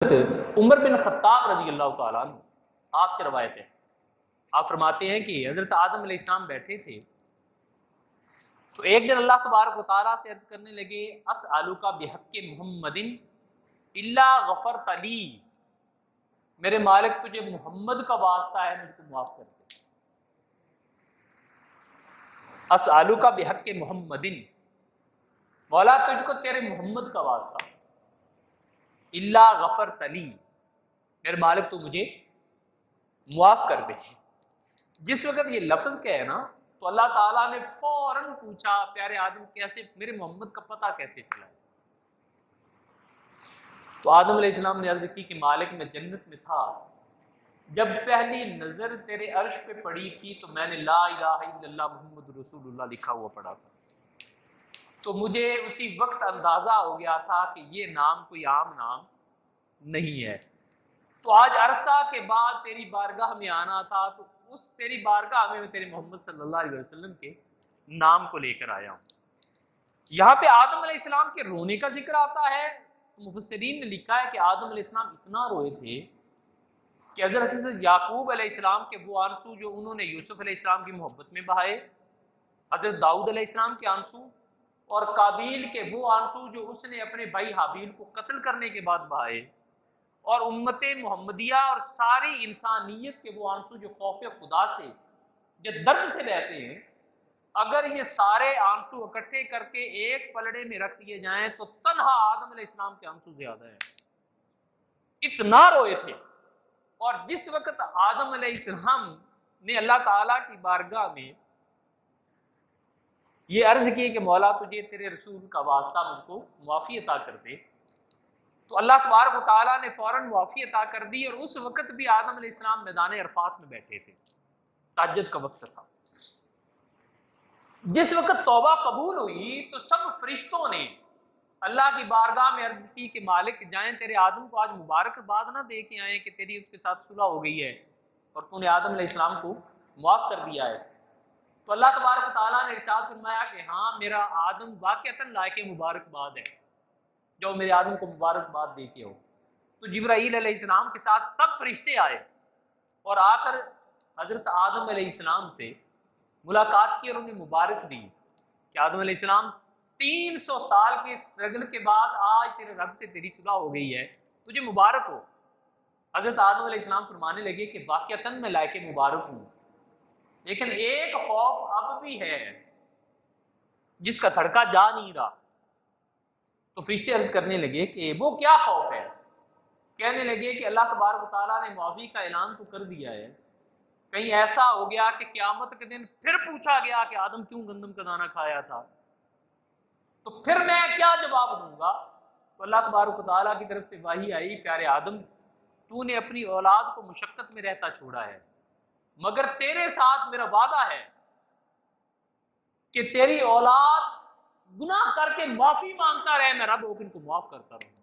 عمر بن خطاب رضی اللہ تعالیٰ عنہ آپ سے روایت ہے، آپ فرماتے ہیں کہ حضرت آدم علیہ السلام بیٹھے تھے تو ایک دن اللہ تبارک و تعالیٰ سے عرض کرنے لگے اسألک بحق محمد الا غفرت لی، میرے مالک تجھے محمد کا واسطہ ہے مجھ کو معاف کر دے۔ اسألک بحق محمد، مولا تجھ کو تیرے محمد کا واسطہ، الا غفرت لی، میرے مالک تو مجھے معاف کر دے۔ جس وقت یہ لفظ کہے نا تو اللہ تعالیٰ نے فوراً پوچھا پیارے آدم کیسے میرے محمد کا پتہ کیسے چلا؟ تو آدم علیہ السلام نے عرض کی کہ مالک میں جنت میں تھا، جب پہلی نظر تیرے عرش پہ پڑی تھی تو میں نے لا الہ الا اللہ محمد رسول اللہ لکھا ہوا پڑھا تھا، تو مجھے اسی وقت اندازہ ہو گیا تھا کہ یہ نام کوئی عام نام نہیں ہے۔ تو آج عرصہ کے بعد تیری بارگاہ میں آنا تھا تو اس تیری بارگاہ میں تیرے محمد صلی اللہ علیہ وسلم کے نام کو لے کر آیا ہوں۔ یہاں پہ آدم علیہ السلام کے رونے کا ذکر آتا ہے، مفسرین نے لکھا ہے کہ آدم علیہ السلام اتنا روئے تھے کہ حضرت یعقوب علیہ السلام کے وہ آنسو جو انہوں نے یوسف علیہ السلام کی محبت میں بہائے، حضرت داؤد علیہ السلام کے آنسو، اور قابیل کے وہ آنسو جو اس نے اپنے بھائی حابیل کو قتل کرنے کے بعد بہائے، اور امت محمدیہ اور ساری انسانیت کے وہ آنسو جو خوف خدا سے جو درد سے بہتے ہیں، اگر یہ سارے آنسو اکٹھے کر کے ایک پلڑے میں رکھ دیے جائیں تو تنہا آدم علیہ السلام کے آنسو زیادہ ہیں، اتنا روئے تھے۔ اور جس وقت آدم علیہ السلام نے اللہ تعالیٰ کی بارگاہ میں یہ عرض کی کہ مولا تجھے تیرے رسول کا واسطہ مجھ کو معافی عطا کر دے، تو اللہ تبارک و تعالیٰ نے فوراً معافی عطا کر دی، اور اس وقت بھی آدم علیہ السلام میدان عرفات میں بیٹھے تھے، تہجد کا وقت تھا۔ جس وقت توبہ قبول ہوئی تو سب فرشتوں نے اللہ کی بارگاہ میں عرض کی کہ مالک جائیں تیرے آدم کو آج مبارکباد نہ دے کے آئیں کہ تیری اس کے ساتھ صلح ہو گئی ہے اور تو نے آدم علیہ السلام کو معاف کر دیا ہے۔ تو اللہ تبارک و تعالیٰ نے ارشاد فرمایا کہ ہاں میرا آدم واقعتاً لائق مبارکباد ہے، جو میرے آدم کو مبارکباد دے کے ہو۔ تو جبرائیل علیہ السلام کے ساتھ سب فرشتے آئے اور آ کر حضرت آدم علیہ السلام سے ملاقات کی اور انہیں مبارک دی کہ آدم علیہ السلام 300 سال کی اسٹرگل کے بعد آج تیرے رب سے تیری صلح ہو گئی ہے، تجھے مبارک ہو۔ حضرت آدم علیہ السلام فرمانے لگے کہ واقعتاً میں لائق مبارک ہوں، لیکن ایک خوف اب بھی ہے جس کا دھڑکا جا نہیں رہا۔ تو فرشتے عرض کرنے لگے کہ وہ کیا خوف ہے؟ کہنے لگے کہ اللہ تبارک و تعالیٰ نے معافی کا اعلان تو کر دیا ہے، کہیں ایسا ہو گیا کہ قیامت کے دن پھر پوچھا گیا کہ آدم کیوں گندم کا دانہ کھایا تھا، تو پھر میں کیا جواب دوں گا؟ تو اللہ تبارک و تعالیٰ کی طرف سے وحی آئی، پیارے آدم تو نے اپنی اولاد کو مشقت میں رہتا چھوڑا ہے، مگر تیرے ساتھ میرا وعدہ ہے کہ تیری اولاد گناہ کر کے معافی مانگتا رہے، میں رب ان کو معاف کرتا رہوں۔